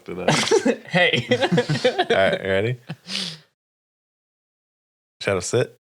fucked it up. Hey. All right, you ready? Shadow, sit.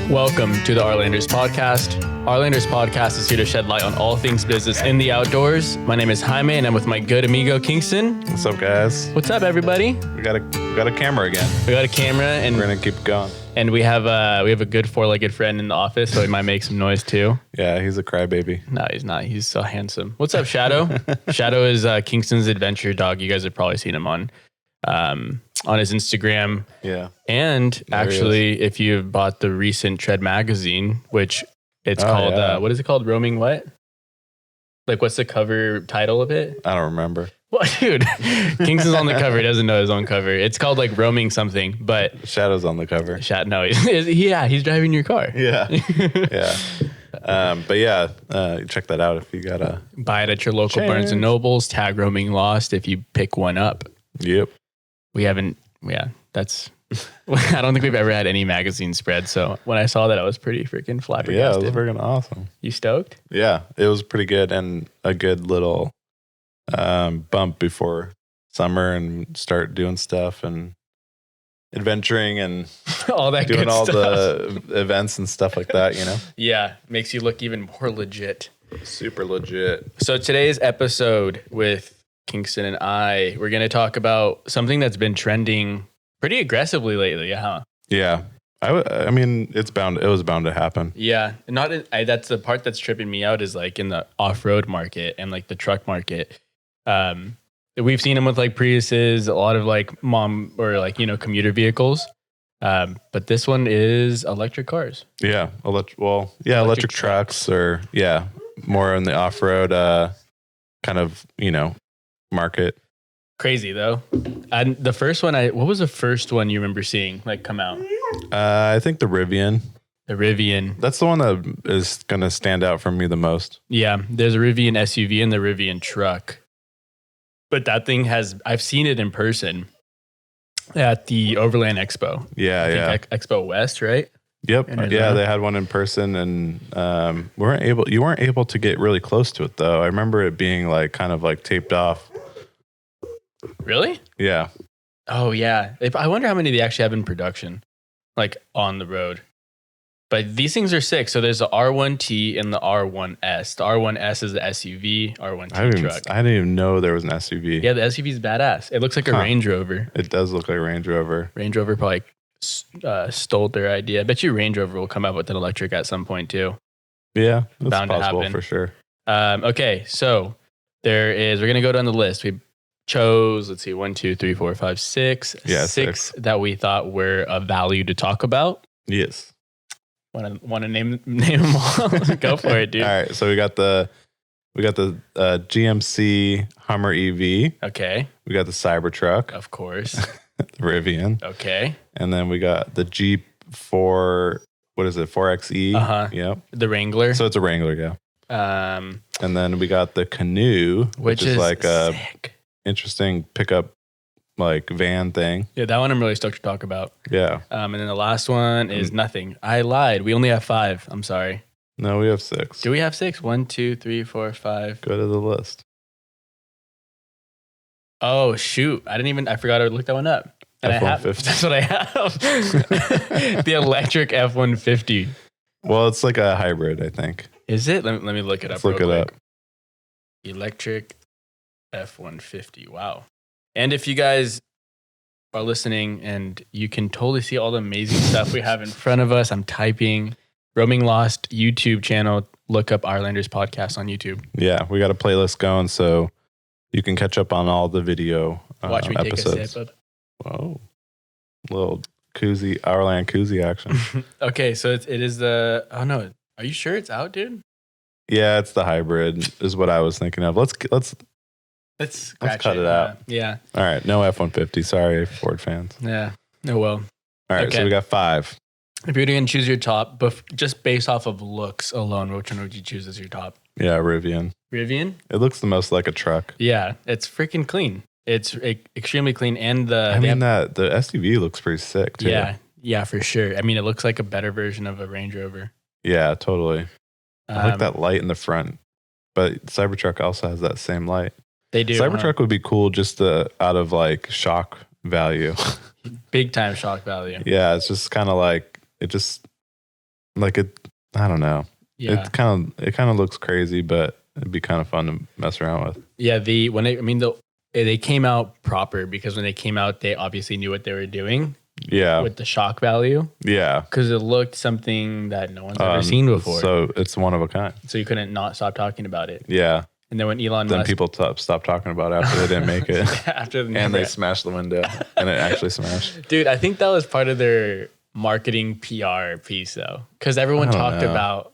Welcome to the Arlanders Podcast. Arlanders Podcast is here to shed light on all things business in the outdoors. My name is Jaime, and I'm with my good amigo Kingston. What's up, guys? What's up, everybody? We got a camera again. We got a camera, and We're gonna keep going. And we have a good four-legged friend in the office, so he might make some noise too. Yeah, he's a crybaby. No, he's not. He's so handsome. What's up, Shadow? Shadow is Kingston's adventure dog. You guys have probably seen him on his Instagram. Yeah. And actually, if you've bought the recent Tread magazine, which it's called, what is it called? Roaming what? Like, what's the cover title of it? I don't remember. Well, dude, Kingston's on the cover. He doesn't know his own cover. It's called like Roaming something, but Shadow's on the cover. No, he's driving your car. Yeah. Yeah. But yeah, check that out if you gotta buy it at your local Barnes and Nobles. Tag Roaming Lost if you pick one up. Yep. We haven't. Yeah, that's. I don't think we've ever had any magazine spread. So when I saw that, I was pretty freaking flabbergasted. Yeah, it was freaking awesome. You stoked? Yeah, it was pretty good and a good little bump before summer and start doing stuff and adventuring and all that doing good all stuff. the events and stuff like that, you know? Yeah, makes you look even more legit. Super legit. So today's episode with Kingston and I, we're going to talk about something that's been trending pretty aggressively lately, huh? Yeah. I mean, it was bound to happen. Yeah. That's the part that's tripping me out is like in the off-road market and like the truck market. We've seen them with like Priuses, a lot of like commuter vehicles. But this one is electric cars. Yeah. Electric trucks or more in the off-road kind of, market. Crazy though. And the first one, what was the first one you remember seeing like come out? I think the Rivian. The Rivian. That's the one that is going to stand out for me the most. Yeah. There's a Rivian SUV and the Rivian truck. But that thing I've seen it in person at the Overland Expo. Yeah. Expo West, right? Yep. Yeah, they had one in person and you weren't able to get really close to it though. I remember it being like kind of like taped off. Really? Yeah. Oh yeah. I wonder how many they actually have in production, like on the road. But these things are sick. So there's the R1T and the R1S. The R1S is the SUV, R1T truck. I didn't even know there was an SUV. Yeah, the SUV is badass. It looks like a Range Rover. It does look like a Range Rover. Range Rover probably stole their idea. I bet you Range Rover will come out with an electric at some point too. Yeah, that's bound possible to happen for sure. Okay, so we're going to go down the list. We chose, let's see, 1, 2, 3, 4, 5, 6. Yeah, six that we thought were of value to talk about. Yes. Want to name them all? Go for it, dude. All right, so we got the GMC Hummer EV. Okay. We got the Cybertruck. Of course. The Rivian. Okay. And then we got the Jeep 4XE. Uh-huh. Yep. The Wrangler. So it's a Wrangler, yeah. And then we got the Canoe, which is like sick. A interesting pickup like van thing. Yeah, that one I'm really stoked to talk about. Yeah. And then the last one is nothing. I lied. We only have 5. I'm sorry. No, we have 6. Do we have 6? 1, 2, 3, 4, 5. Go to the list. Oh shoot! I forgot I looked that one up. And F-150. that's what I have. The electric F-150. Well, it's like a hybrid, I think. Is it? Let me look it up. Let's look it up. Electric F-150. Wow. And if you guys are listening and you can totally see all the amazing stuff we have in front of us, I'm typing Roaming Lost YouTube channel. Look up Arlanders Podcast on YouTube. Yeah, we got a playlist going, so you can catch up on all the video Watch me episodes. take a sip of. Whoa. Little koozie, Hourland koozie action. Okay, so it is the... Oh no, are you sure it's out, dude? Yeah, it's the hybrid is what I was thinking of. Let's cut it out. Yeah. All right, no F-150. Sorry, Ford fans. Yeah. Oh well. All right, Okay. so we got 5. If you're going to choose your top, just based off of looks alone, which one would you choose as your top? Yeah, Rivian. Rivian? It looks the most like a truck. Yeah, it's freaking clean. It's extremely clean, and I mean the SUV looks pretty sick too. Yeah, for sure. I mean, it looks like a better version of a Range Rover. Yeah, totally. I like that light in the front, but Cybertruck also has that same light. They do. Cybertruck would be cool just out of like shock value. Big time shock value. Yeah, it's just kind of like it just like it. I don't know. Yeah, it kind of looks crazy, but it'd be kind of fun to mess around with. Yeah, they came out proper because when they came out, they obviously knew what they were doing. Yeah, with the shock value. Yeah, because it looked something that no one's ever seen before. So it's one of a kind. So you couldn't not stop talking about it. Yeah. And then when people stopped talking about it after they didn't make it. And they smashed the window, and it actually smashed. Dude, I think that was part of their marketing PR piece, though, because everyone talked about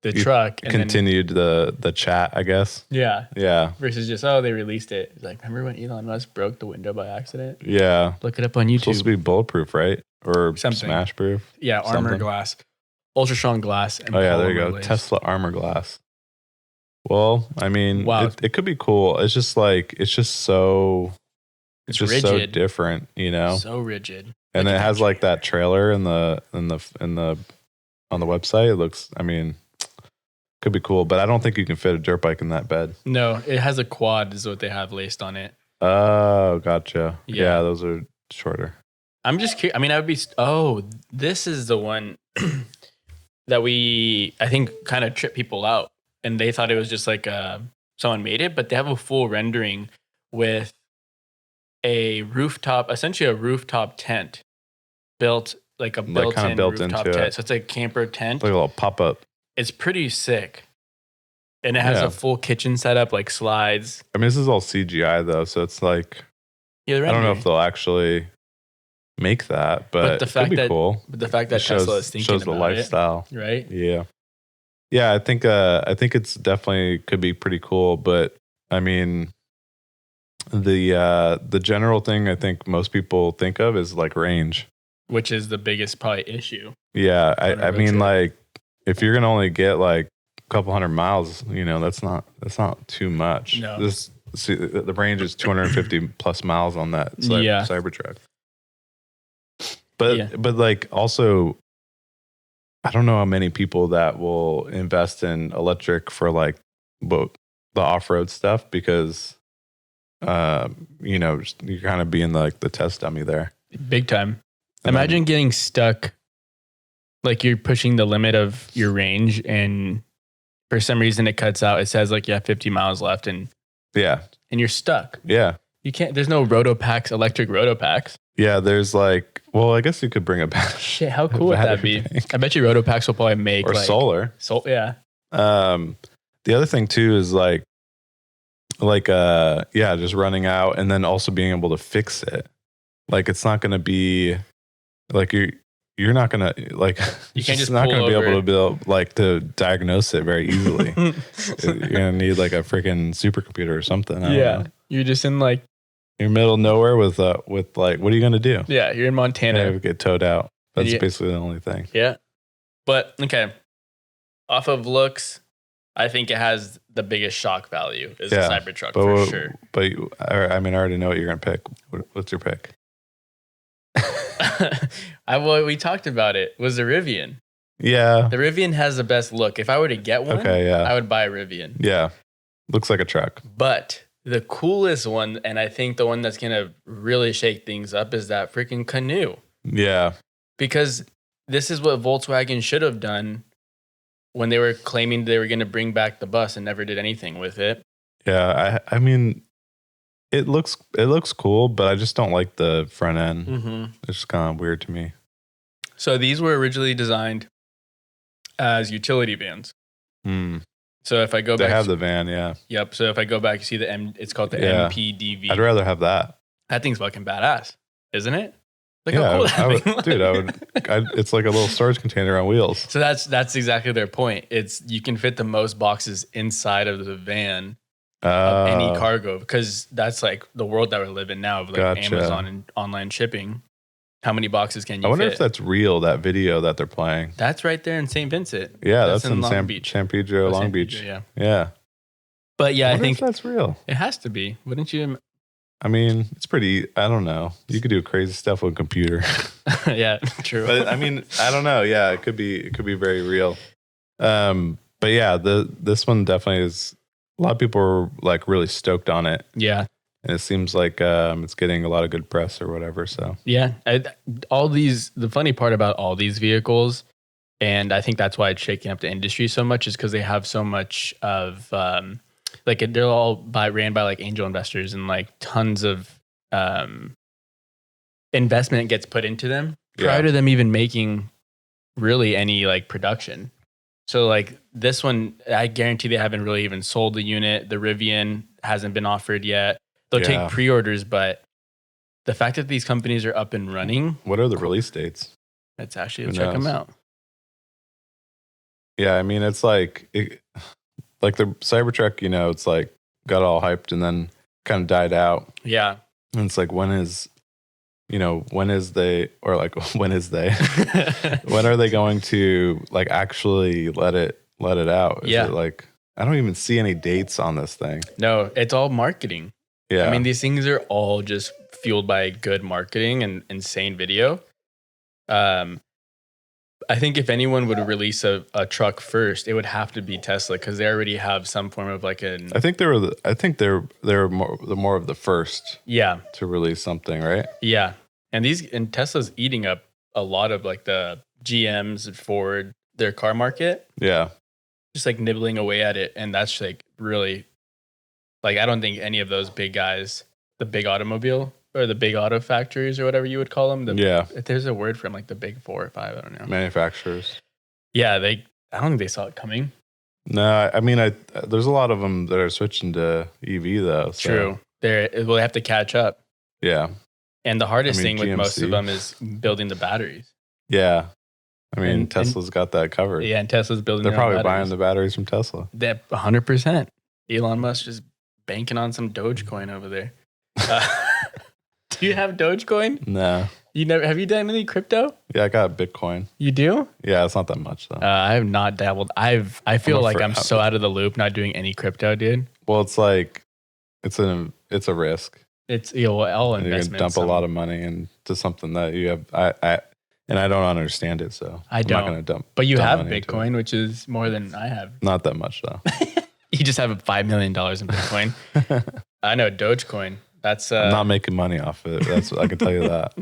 the truck. And continued the chat, I guess. Yeah. Yeah. Versus just, they released it. It's like, remember when Elon Musk broke the window by accident? Yeah. Look it up on YouTube. It's supposed to be bulletproof, right? Or smash proof? Yeah, armor glass. Ultra strong glass. And there you go. Lace. Tesla armor glass. Well, I mean, it could be cool. It's just like, it's just so so different, you know? So rigid. And it has like that trailer on the website. It looks, I mean, could be cool, but I don't think you can fit a dirt bike in that bed. No, it has a quad is what they have laced on it. Oh, gotcha. Yeah, those are shorter. I'm just curious. I mean, I would be, this is the one that I think kind of tripped people out. And they thought it was just like someone made it, but they have a full rendering with a rooftop, essentially a rooftop tent built, like a built-in rooftop tent. So it's a camper tent. Like a little pop-up. It's pretty sick. And it has a full kitchen setup, like slides. I mean, this is all CGI though, so it's like, I don't know if they'll actually make that, but it could be cool. But the fact that Tesla is thinking shows the lifestyle. Right? Yeah. Yeah, I think it's definitely could be pretty cool, but I mean, the general thing I think most people think of is like range, which is the biggest probably issue. Yeah, I mean, like if you're gonna only get like a couple hundred miles, you know, that's not too much. No. The range is 250 plus miles on that Cybertruck. But like also, I don't know how many people that will invest in electric for like the off-road stuff because, you know, you're kind of being like the test dummy there. Big time. Imagine getting stuck, like you're pushing the limit of your range and for some reason it cuts out. It says like you have 50 miles left and you're stuck. Yeah. You can't, there's no electric Rotopacks. Yeah, there's like, well, I guess you could bring a battery. Shit, how cool would that be? I bet you Rotopacks will probably make or like, solar. Yeah. The other thing too is like just running out and then also being able to fix it. Like it's not going to be like you're not going to like you can't just not going to be able to diagnose it very easily. You're going to need like a freaking supercomputer or something. I don't know. You're just in like you're middle of nowhere with like, what are you going to do? Yeah, you're in Montana. You get towed out. That's basically the only thing. Yeah. But, okay. Off of looks, I think it has the biggest shock value is the Cybertruck for sure. But, I mean, I already know what you're going to pick. What's your pick? We talked about it. Was the Rivian. Yeah. The Rivian has the best look. If I were to get one, I would buy a Rivian. Yeah. Looks like a truck. But the coolest one, and I think the one that's going to really shake things up, is that freaking canoe. Yeah. Because this is what Volkswagen should have done when they were claiming they were going to bring back the bus and never did anything with it. Yeah. I mean, it looks cool, but I just don't like the front end. Mm-hmm. It's just kind of weird to me. So these were originally designed as utility vans. So if I go back, they have the van, yeah. Yep. So if I go back, you see it's called the MPDV. I'd rather have that. That thing's fucking badass, isn't it? Look how cool that thing looks. It's like a little storage container on wheels. So that's exactly their point. You can fit the most boxes inside of the van of any cargo because that's like the world that we live in now of like Amazon and online shipping. How many boxes can you fit? I wonder if that's real, that video that they're playing. That's right there in St. Vincent. Yeah, that's in San Pedro, Long Beach. Yeah. But yeah, I think if that's real. It has to be. Wouldn't you? I mean, it's pretty. I don't know. You could do crazy stuff with a computer, Yeah, true. but I mean, I don't know. Yeah, it could be. It could be very real. But yeah, this one definitely is. A lot of people are like really stoked on it, Yeah. and it seems like it's getting a lot of good press or whatever. So Yeah. The funny part about all these vehicles, and I think that's why it's shaking up the industry so much, is because they have so much of, like they're all ran by like angel investors, and like tons of investment gets put into them prior to them even making really any like production. So like this one, I guarantee they haven't really even sold the unit. The Rivian hasn't been offered yet. They'll take pre-orders, but the fact that these companies are up and running. What are the release dates? Let's check them out. Yeah, I mean, it's like the Cybertruck, it's like got all hyped and then kind of died out. Yeah. And it's like, when is they, or like, when is they, when are they going to like actually let it out? Is it like, I don't even see any dates on this thing. No, it's all marketing. Yeah. I mean, these things are all just fueled by good marketing and insane video. I think if anyone would release a truck first, it would have to be Tesla, because they already have some form of like an. I think they're more of the first. Yeah. To release something, right? Yeah, and Tesla's eating up a lot of like the GMs and Ford, their car market. Yeah. Just like nibbling away at it, and that's like really, like I don't think any of those big guys, the big automobile or the big auto factories or whatever you would call them. If there's a word for them, like the big 4 or 5, I don't know. Manufacturers. Yeah, I don't think they saw it coming. No, I mean, there's a lot of them that are switching to EV though. So. True. They have to catch up. Yeah. And the hardest thing with most of them is building the batteries. Yeah. I mean, Tesla's got that covered. Yeah, and Tesla's building. They're probably buying the batteries from Tesla. That 100%. Elon Musk just banking on some Dogecoin over there. Do you have Dogecoin? No. Have you done any crypto? Yeah, I got Bitcoin. You do? Yeah, it's not that much though. I have not dabbled. I feel like I'm so out of the loop not doing any crypto, dude. Well, it's like it's a risk. It's all investment. You're gonna dump a lot of money into something that you have. I don't understand it, so I'm not gonna dump. But you have Bitcoin, which is more than I have. Not that much though. You just have $5 million in Bitcoin. I know Dogecoin. That's I'm not making money off it. That's I can tell you that.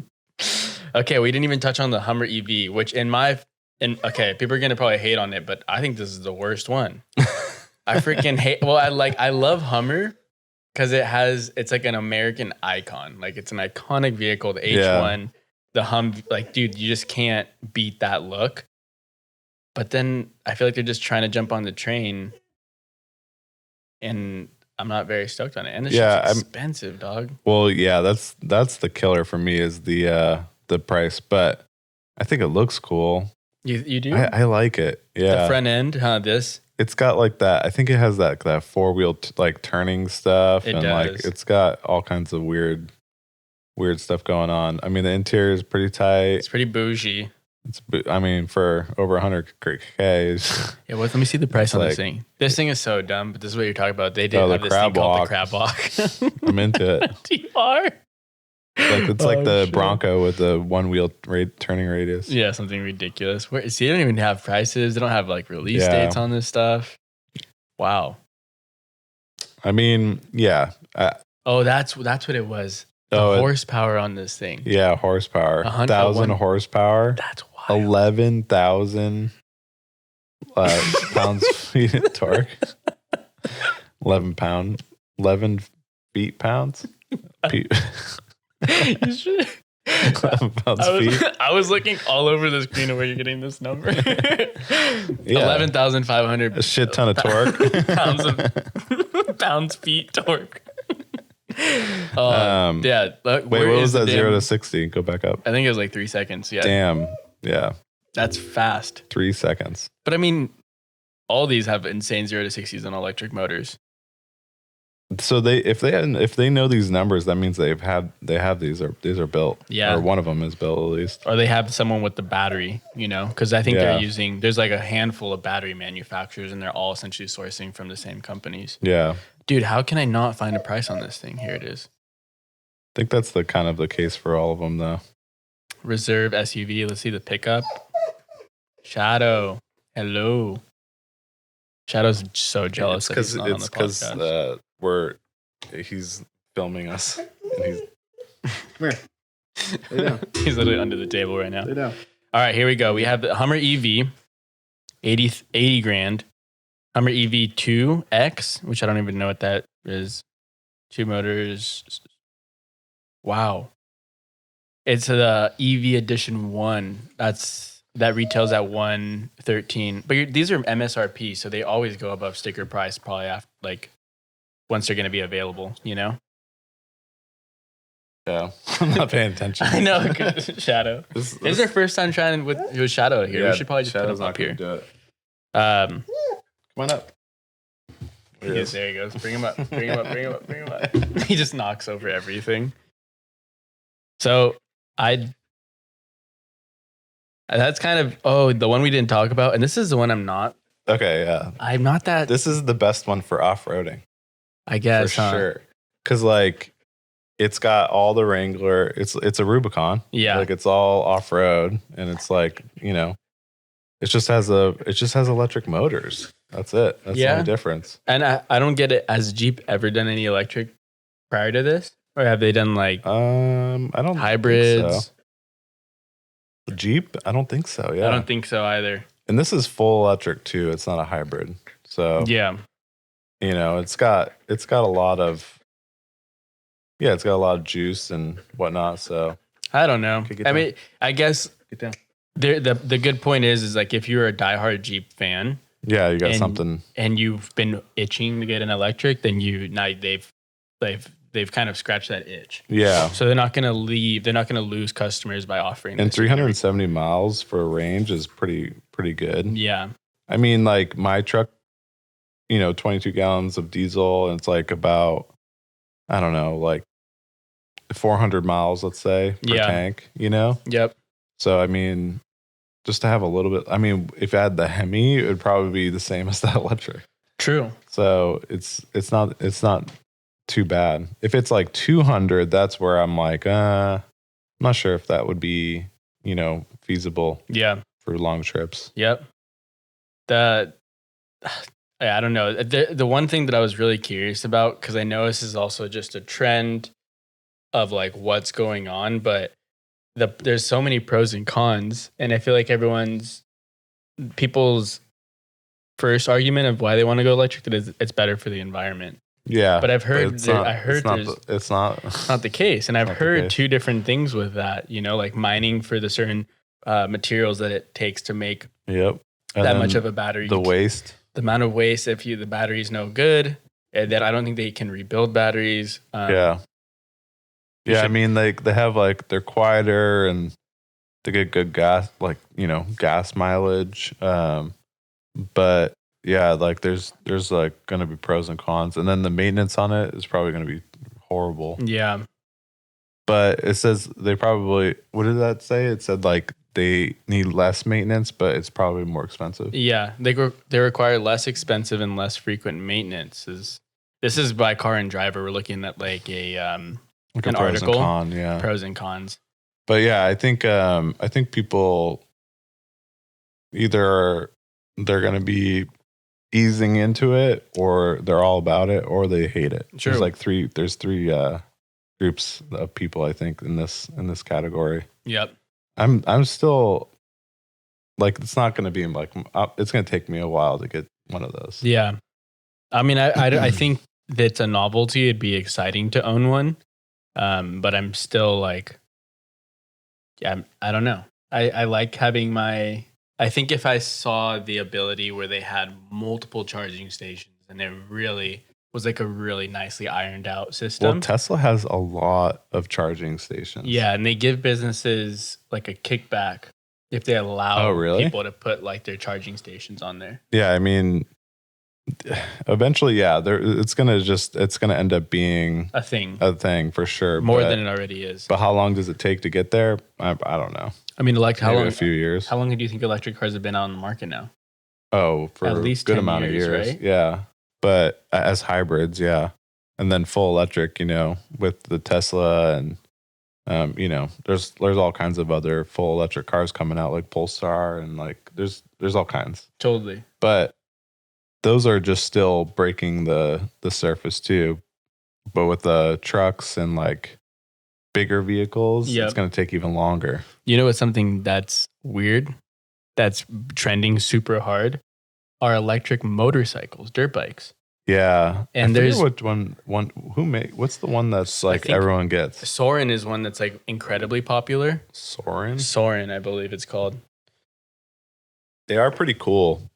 Okay, we didn't even touch on the Hummer EV, which okay, people are gonna probably hate on it, but I think this is the worst one. I freaking hate. Well, I love Hummer because it's like an American icon. Like it's an iconic vehicle. The H1, the like dude, you just can't beat that look. But then I feel like they're just trying to jump on the train, and I'm not very stoked on it. And it's expensive, dog. Well, yeah, that's the killer for me is the price, but I think it looks cool. You do? I like it. Yeah. The front end, this. It's got like that. I think it has that 4-wheel like turning stuff, it and does. like it's got all kinds of weird stuff going on. I mean, the interior is pretty tight. It's pretty bougie. I mean, for over 100K. Yeah, let me see the price on this thing. This thing is so dumb, but this is what you're talking about. They did have this thing called the crab walk. I'm into it. You are? It's like the Bronco with the 1-wheel turning radius. Yeah, something ridiculous. See, they don't even have prices. They don't have like release dates on this stuff. Wow. I mean, yeah. That's what it was. The horsepower on this thing. Yeah, horsepower. 1,000 horsepower. That's wild. 11,000 pounds feet of torque. 11 feet pounds. You should. 11 pounds feet. I was looking all over the screen of where you're getting this number. 11,500. A shit ton of torque. pounds feet torque. Wait, what was that 0 to 60? Go back up. I think it was like 3 seconds. Yeah. Damn. Yeah. That's fast. 3 seconds. But I mean, all these have insane 0 to 60s on electric motors. So if they know these numbers, that means they have these are built. Yeah. Or one of them is built at least. Or they have someone with the battery, because I think there's like a handful of battery manufacturers and they're all essentially sourcing from the same companies. Yeah. Dude, how can I not find a price on this thing? Here it is. think that's the kind of the case for all of them, though. Reserve SUV. Let's see the pickup. Shadow. Hello. Shadow's so jealous that he's not on the podcast. He's filming us. And he's Come here. Lay down. He's literally under the table right now. Lay down. All right, here we go. We have the Hummer EV, 80 grand. Hummer EV 2X, which I don't even know what that is. 2 motors. Wow. It's the EV Edition 1. That retails at $113. But these are MSRP, so they always go above sticker price probably after, like, once they're going to be available, you know? Yeah. I'm not paying attention. I know. Shadow. This is our first time trying with Shadow here. We should probably just Shadow's put him up here. Do it. Come on up. Yes, there he goes. Bring him up. Bring him up. Bring him up. Bring him up. He just knocks over everything. So that's kind of the one we didn't talk about, and this is the one I'm not. Okay, yeah. I'm not that. This is the best one for off-roading, I guess, for sure. Because like, it's got all the Wrangler. It's a Rubicon. Yeah, like it's all off-road, and it's like, you know, it just has electric motors. That's it. That's the only difference. And I don't get it. Has Jeep ever done any electric prior to this, or have they done like I don't hybrids? Think so. Jeep? I don't think so. Yeah, I don't think so either. And this is full electric too. It's not a hybrid. So yeah, you know, it's got a lot of juice and whatnot. So I don't know. I mean, I guess the good point is like if you're a diehard Jeep fan, yeah, you got something, and you've been itching to get an electric, then they've kind of scratched that itch. Yeah. So they're not going to leave. They're not going to lose customers by offering. And 370 miles for a range is pretty good. Yeah. I mean, like my truck, you know, 22 gallons of diesel, and it's like about, I don't know, like 400 miles, let's say, per tank, you know? Yep. So, I mean, just to have a little bit, I mean, if I had the Hemi, it would probably be the same as that electric. True. So it's not too bad. If it's like 200, that's where I'm like, I'm not sure if that would be, you know, feasible. Yeah. For long trips. Yep. I don't know. The one thing that I was really curious about, because I know this is also just a trend of like what's going on, but there's so many pros and cons, and I feel like people's first argument of why they want to go electric is it's better for the environment. Yeah, but I've heard it's not the case, and I've heard two different things with that. You know, like mining for the certain materials that it takes to make that much of a battery. The waste, the amount of waste. If the battery is no good, that I don't think they can rebuild batteries. I mean, they have like they're quieter and they get good gas, like, you know, gas mileage. But yeah, like there's like going to be pros and cons, and then the maintenance on it is probably going to be horrible. Yeah. But it says they probably, what did that say? It said like they need less maintenance, but it's probably more expensive. Yeah, they require less expensive and less frequent maintenance. This is by Car and Driver. We're looking at like an article, pros and cons. But yeah, I think people either they're going to be easing into it, or they're all about it, or they hate it. True. There's three groups of people, I think, in this category. Yep. I'm still like, it's not going to be like, it's going to take me a while to get one of those. Yeah. I mean, I think that's a novelty. It'd be exciting to own one. But I'm still like, I don't know. I like having I think if I saw the ability where they had multiple charging stations and it really was like a really nicely ironed out system. Well, Tesla has a lot of charging stations. Yeah, and they give businesses like a kickback if they allow people to put like their charging stations on there. Yeah, I mean, eventually, it's gonna end up being a thing for sure. More than it already is. But how long does it take to get there? I don't know. I mean, how long? A few years. How long do you think electric cars have been out on the market now? Oh, for at least a good 10 amount of years, right? Yeah. But as hybrids, yeah. and then full electric, with the Tesla and, there's all kinds of other full electric cars coming out like Polestar and like there's all kinds. Totally. But those are just still breaking the surface too. But with the trucks and like bigger vehicles, it's going to take even longer. You know what's something that's weird? That's trending super hard? Are electric motorcycles, dirt bikes. Yeah. And there's there's which one what's the one that's like everyone gets? Soren is one that's like incredibly popular. Soren, I believe it's called. They are pretty cool.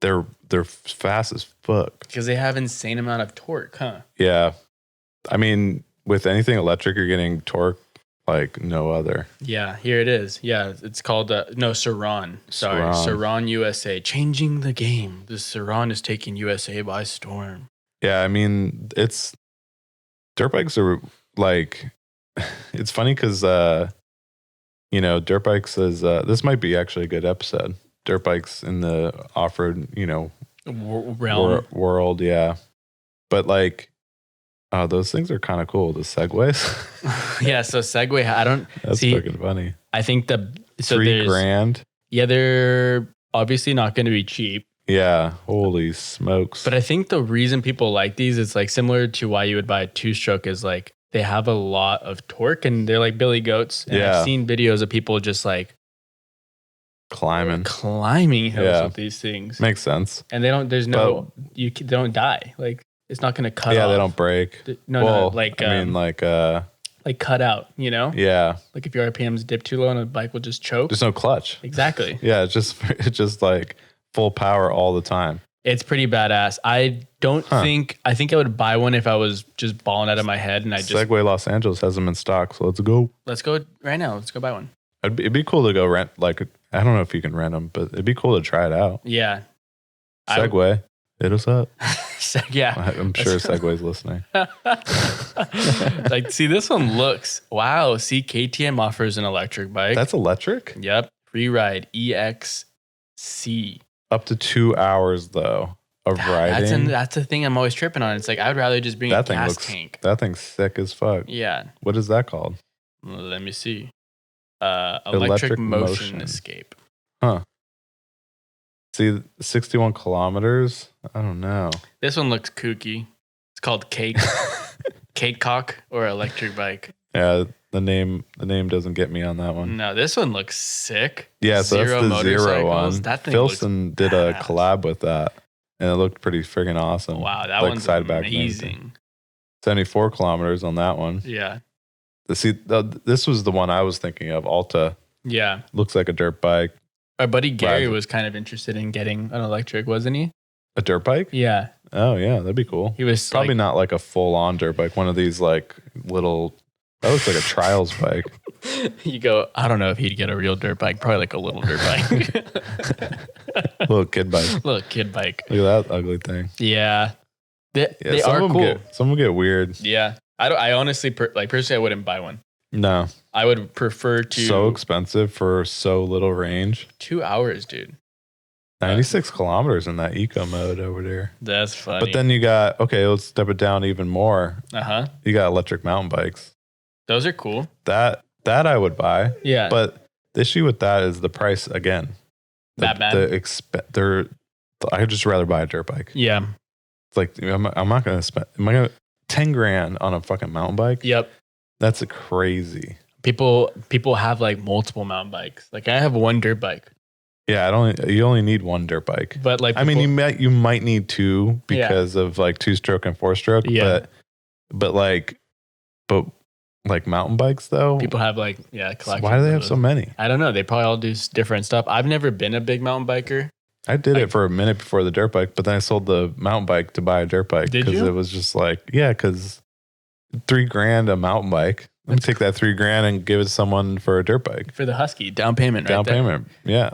They're fast as fuck. Because they have insane amount of torque, huh? Yeah. I mean, with anything electric, you're getting torque like no other. Yeah, here it is. Yeah, it's called Saran. Sorry, Saran USA, changing the game. The Saran is taking USA by storm. Yeah, I mean, dirt bikes are like, it's funny because dirt bikes is this might be actually a good episode. Dirt bikes in the off-road, realm world, yeah. But like, those things are kind of cool. The Segways. Yeah, so Segway, That's fucking funny. I think $3,000. Yeah, they're obviously not going to be cheap. Yeah, holy smokes. But I think the reason people like these is like similar to why you would buy a 2-stroke is like they have a lot of torque and they're like billy goats. And I've seen videos of people just like climbing hills with these things. Makes sense. And they don't die. Like it's not going to cut off. Yeah, they don't break. Like cut out, Yeah. Like if your RPMs dip too low and a bike will just choke. There's no clutch. Exactly. Yeah, it's just like full power all the time. It's pretty badass. I think I would buy one if I was just balling out of my head and Segway Los Angeles has them in stock, so let's go. Let's go right now. Let's go buy one. It'd be cool to go rent, like, I don't know if you can rent them, but it'd be cool to try it out. Yeah. Segway, hit us up. Yeah. I'm sure Segway's listening. Like, see, this one looks, wow. See, KTM offers an electric bike. That's electric? Yep. Free ride EXC. Up to 2 hours, though, of riding. That's the thing I'm always tripping on. It's like, I would rather just bring a gas tank. That thing's sick as fuck. Yeah. What is that called? Let me see. Electric motion escape. Huh. See, 61 kilometers? I don't know. This one looks kooky. It's called Cake Cock or electric bike. Yeah, the name doesn't get me on that one. No, this one looks sick. Yeah, so that's the Zero one. That thing Filson did a collab with that, and it looked pretty friggin' awesome. Wow, that one's amazing. 74 kilometers on that one. Yeah. See, this was the one I was thinking of, Alta. Yeah. Looks like a dirt bike. Our buddy Gary was kind of interested in getting an electric, wasn't he? A dirt bike? Yeah. Oh, yeah, that'd be cool. He was probably not like a full-on dirt bike, one of these like little, that looks like a trials bike. You go, I don't know if he'd get a real dirt bike, probably like a little dirt bike. Little kid bike. Little kid bike. Look at that ugly thing. Yeah. They are cool. Some will get weird. Yeah. I honestly, personally, I wouldn't buy one. No. I would prefer to. So expensive for so little range. 2 hours, dude. 96 kilometers in that eco mode over there. That's funny. But then you got, okay, let's step it down even more. Uh-huh. You got electric mountain bikes. Those are cool. That I would buy. Yeah. But the issue with that is the price again. That bad? I'd just rather buy a dirt bike. Yeah. It's like, I'm not going to spend, am I going to, 10 grand on a fucking mountain bike? Yep. That's crazy. People have like multiple mountain bikes. Like I have one dirt bike. Yeah, you only need one dirt bike. But like I mean you might need two because of like 2-stroke and 4-stroke. Yeah. But mountain bikes though. People have like collections. Why do they have so many? I don't know. They probably all do different stuff. I've never been a big mountain biker. I did it for a minute before the dirt bike, but then I sold the mountain bike to buy a dirt bike because it was just like, because $3,000 a mountain bike. Let me take that $3,000 and give it to someone for a dirt bike. For the Husky, down payment. Down payment. Yeah.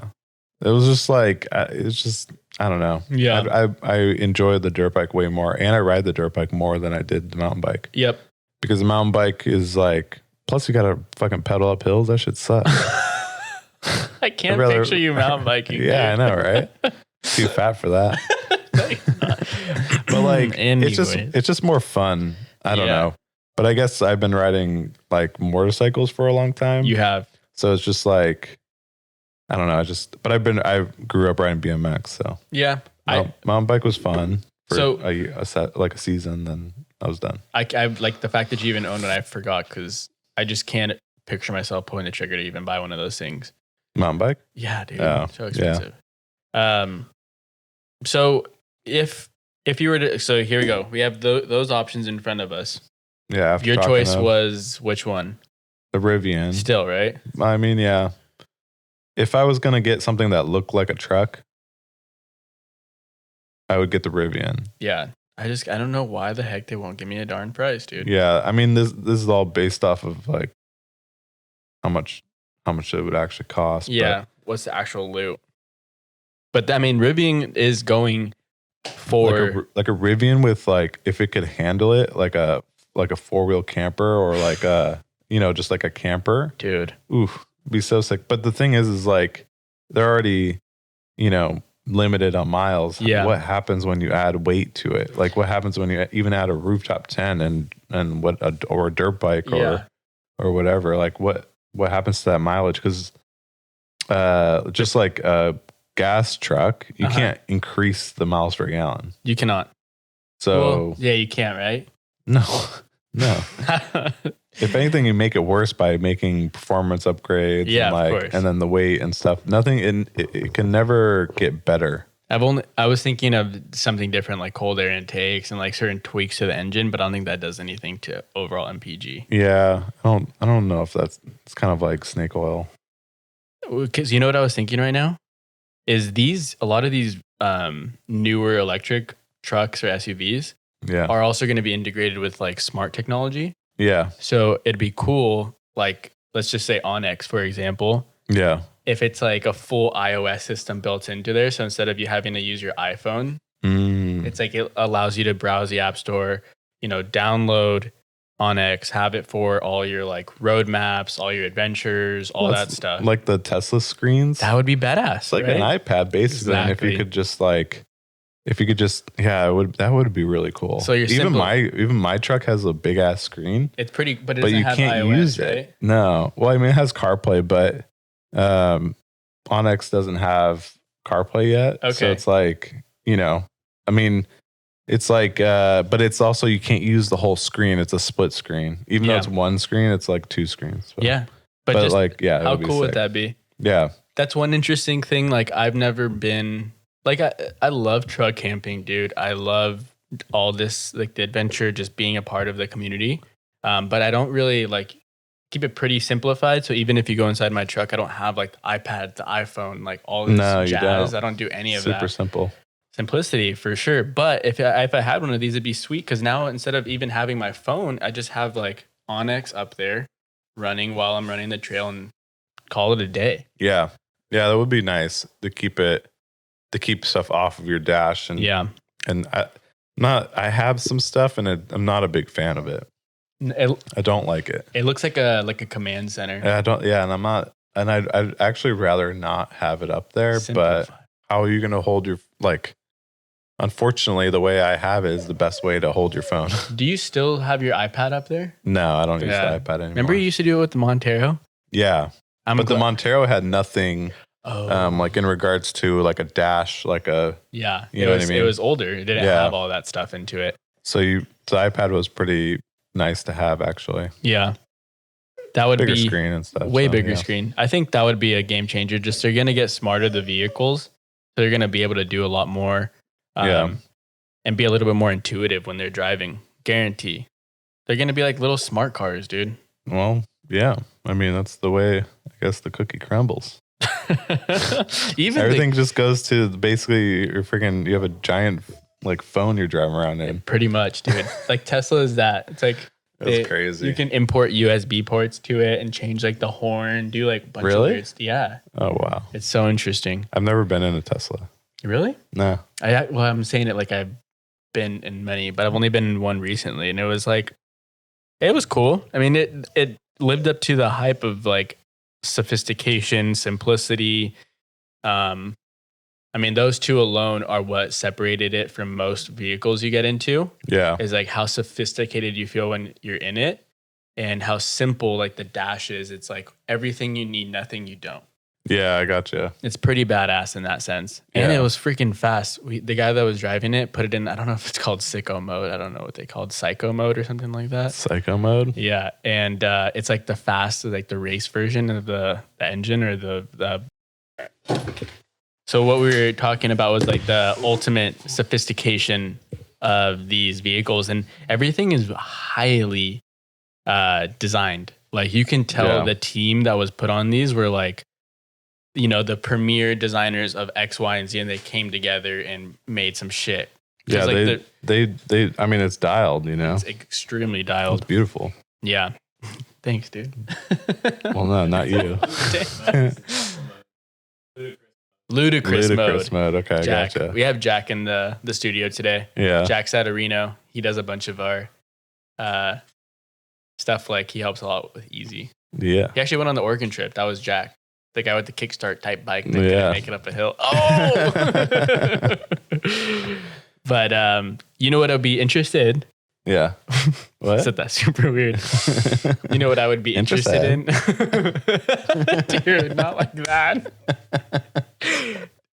It was just like, it's just, I don't know. Yeah. I enjoy the dirt bike way more, and I ride the dirt bike more than I did the mountain bike. Yep. Because the mountain bike is like, plus you got to fucking pedal up hills. That shit sucks. I can't picture you mountain biking. Yeah, I know, right? Too fat for that. But But like, Anyways. it's just more fun. I don't Yeah. know. But I guess I've been riding like motorcycles for a long time. You have. So it's just like, I don't know. I grew up riding BMX. So Yeah. mountain bike was fun for So- a season. Then I was done. I like the fact that you even owned it. I forgot because I just can't picture myself pulling the trigger to even buy one of those things. Mountain bike? Yeah, dude. Oh, So expensive. So if you were to, so here we go. We have those options in front of us. Yeah. after Your talking choice of was which one? the Rivian. Still, right? I mean, yeah. If I was gonna get something that looked like a truck, I would get the Rivian. Yeah. I don't know why the heck they won't give me a darn price, dude. Yeah, I mean this is all based off of like how much it would actually cost. Yeah. What's the actual loot? But I mean, Rivian is going for like a Rivian with like, if it could handle it, like a 4-wheel camper or like a, just like a camper. dude. Oof, be so sick. But the thing is like they're already, limited on miles. Yeah. What happens when you add weight to it? Like what happens when you even add a rooftop 10 and or a dirt bike Yeah. or whatever? Like what happens to that mileage? Because just like a gas truck, you can't increase the miles per gallon. You cannot. So Well, yeah, you can't, right? no. If anything, you make it worse by making performance upgrades. Yeah, and of like, course. and then the weight and stuff. Nothing it can never get better. I was thinking of something different, like cold air intakes and like certain tweaks to the engine, but I don't think that does anything to overall MPG. Yeah, I don't know if it's kind of like snake oil. Because you know what I was thinking right now is a lot of these newer electric trucks or SUVs Yeah, are also going to be integrated with like smart technology. yeah, So it'd be cool, like let's just say Onyx, for example, yeah. if it's like a full iOS system built into there. So instead of you having to use your iPhone, it's like it allows you to browse the App Store, download Onyx, have it for all your like road maps, all your adventures, all that stuff. Like the Tesla screens. That would be badass. It's like right? an iPad basically. And if Exactly. you could just that would be really cool. So you're even simple. my truck has a big ass screen, It's pretty, but it but doesn't you have can't iOS, use right? it. No. Well, I mean, it has CarPlay, but Onyx doesn't have CarPlay yet. So Okay. it's like, I mean, it's like, but it's also, you can't use the whole screen. It's a split screen. Even though Yeah. it's one screen, it's like two screens. So. Yeah. But But just like, yeah. it how would be cool would sick. that be? Yeah. That's one interesting thing. Like I've never been like I love truck camping, dude. I love all this like the adventure, just being a part of the community. But I don't really like keep it pretty simplified. So even if you go inside my truck, I don't have like the iPad, the iPhone, like all this No, you jazz. don't. I don't do any of Super that. simple. Simplicity for sure. But if I had one of these, it'd be sweet because now instead of even having my phone, I just have like Onyx up there running while I'm running the trail and call it a day. Yeah. Yeah. That would be nice to keep stuff off of your dash. And Yeah. And I have some stuff and I'm not a big fan of it. I don't like it. It looks like a command center. And I don't, yeah. And I'm not, and I'd actually rather not have it up there, Simplify. but how are you going to hold your, like, unfortunately, the way I have it is the best way to hold your phone. Do you still have your iPad up there? No, I don't use Yeah. the iPad anymore. Remember you used to do it with the Montero? Yeah. But the Montero had nothing, Oh. like in regards to like a dash, like a, Yeah. You know what I mean? It was older. It didn't Yeah. have all that stuff into it. the iPad was pretty nice to have actually. Yeah. That would Bigger be screen and stuff. way so, bigger yeah. screen. I think that would be a game changer. Just they're going to get smarter, the vehicles. So they're going to be able to do a lot more. Yeah. And be a little bit more intuitive when they're driving. Guarantee. They're going to be like little smart cars, dude. Well, yeah. I mean, that's the way, I guess, the cookie crumbles. Even Everything just goes to basically you have a giant like phone you're driving around in. pretty much, dude. Like Tesla is that. It's like That's crazy. You can import USB ports to it and change like the horn, do like a bunch Really? of weird yeah. Oh, wow. It's so interesting. I've never been in a Tesla. Really? No. I'm saying it like I've been in many, but I've only been in one recently, and it was like it was cool. I mean, it lived up to the hype of like sophistication, simplicity. I mean, those two alone are what separated it from most vehicles you get into. Yeah. Is like how sophisticated you feel when you're in it and how simple like the dash is. It's like everything you need, nothing you don't. Yeah, I gotcha. It's pretty badass in that sense. And Yeah. it was freaking fast. The guy that was driving it put it in, I don't know if it's called sicko mode. I don't know what they called, psycho mode or something like that. Psycho mode? Yeah. And it's like the fast, like the race version of the engine or the. So what we were talking about was like the ultimate sophistication of these vehicles, and everything is highly designed. Like you can tell the team that was put on these were like, you know, the premier designers of X, Y, and Z, and they came together and made some shit. Yeah, like they. I mean, it's dialed. You know, it's extremely dialed. It's beautiful. Yeah. Thanks, dude. Well, no, not you. Ludicrous mode. Okay, Jack. gotcha. We have Jack in the studio today. Yeah. Jack's out of Reno. He does a bunch of our stuff. Like he helps a lot with Easy. Yeah. He actually went on the Oregon trip. That was Jack, the guy with the kickstart type bike that couldn't make it up a hill. Oh. But you know what I'd be interested? Yeah. What? I said that super weird. You know what I would be interested in? Dude, not like that.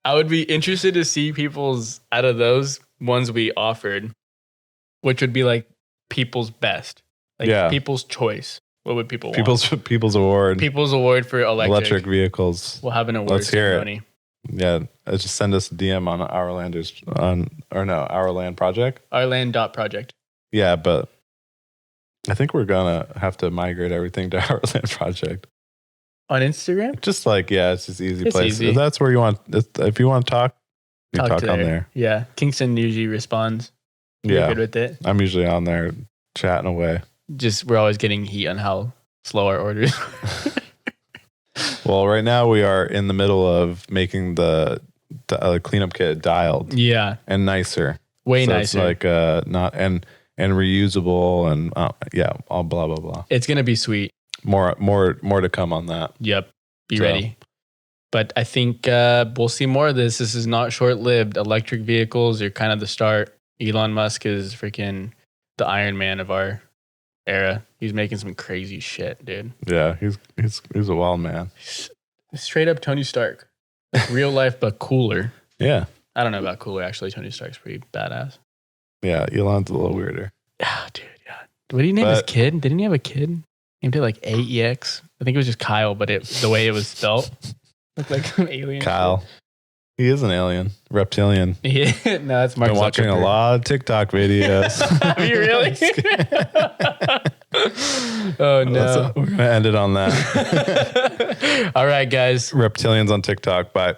I would be interested to see people's, out of those ones we offered, which would be like people's best. Like people's choice. What would people want? People's award. People's award for electric vehicles. We'll have an award Let's hear ceremony. Yeah. Just send us a DM on Our Land Project. Ourland.project. Yeah, but I think we're gonna have to migrate everything to Our Land Project. On Instagram? Just like, it's just easy It's place. easy. If that's where you want, if you want to talk, you talk to on there. Yeah. Kingston usually responds. You're Yeah. good with it. I'm usually on there chatting away. Just we're always getting heat on how slow our orders. Well, right now we are in the middle of making the cleanup kit dialed Yeah. and nicer. Way So nicer. It's like not and reusable and all blah blah blah. It's gonna be sweet. More to come on that. Yep. Be So- ready. But I think we'll see more of this. This is not short lived. Electric vehicles are kind of the start. Elon Musk is freaking the Iron Man of our era. He's making some crazy shit, dude. Yeah, he's a wild man. Straight up Tony Stark. Like real life, but cooler. Yeah. I don't know about cooler, actually. Tony Stark's pretty badass. Yeah, Elon's a little weirder. Yeah, dude, yeah. What did he name his kid? Didn't he have a kid? Named it like AEX? I think it was just Kyle, but the way it was spelled looked like an alien. Kyle. He is an alien. Reptilian. Yeah, no, that's Mark Been watching a Zuckerberg. lot of TikTok videos. Have you really? Oh, no. We're going to end it on that. All right, guys. Reptilians on TikTok. Bye.